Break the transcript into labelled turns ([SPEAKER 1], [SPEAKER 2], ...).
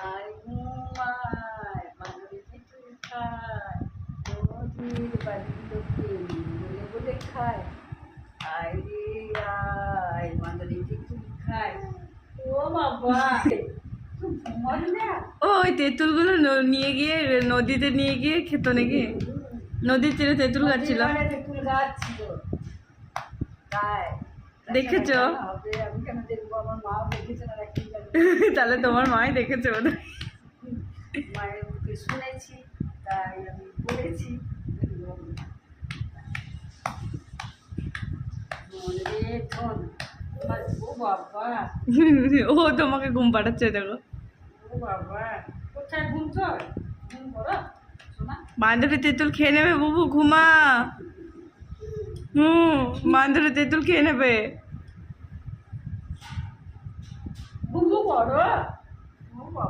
[SPEAKER 1] আয় ঘুমায় মাধুরী তেঁতুল খায় নদীর বাড়ির লোকে বলে বলে খায় আয় রে আয় মাধুরী তেঁতুল খায়। ও বাবা ঘুমালি না?
[SPEAKER 2] ওই তেঁতুলগুলো নিয়ে গিয়ে নদীতে নিয়ে গিয়ে খেত নাকি? নদীর তীরে তেঁতুল গাছ ছিল।
[SPEAKER 1] তেঁতুল গাছ ছিল তাই
[SPEAKER 2] দেখেছো?
[SPEAKER 1] হবে আমি কেন দেখবো? আমার মা দেখেছে না কি জানি।
[SPEAKER 2] তাহলে তোমার মাই দেখেছে বোধহয়।
[SPEAKER 1] মায়ের মুখে শুনেছি তাই আমি বলেছি। রে ধন ও বাবা
[SPEAKER 2] ও তোমাকে ঘুম পাঠাচ্ছে দেখো।
[SPEAKER 1] ও বাবা কোথায় ঘুমছ? ঘুম করো শোনা।
[SPEAKER 2] বান্ধবী তেঁতুল খেয়ে নেবে বুবু, ঘুমা। বান্ধবী তেঁতুল খেয়ে নেবে।
[SPEAKER 1] ঘুম করো।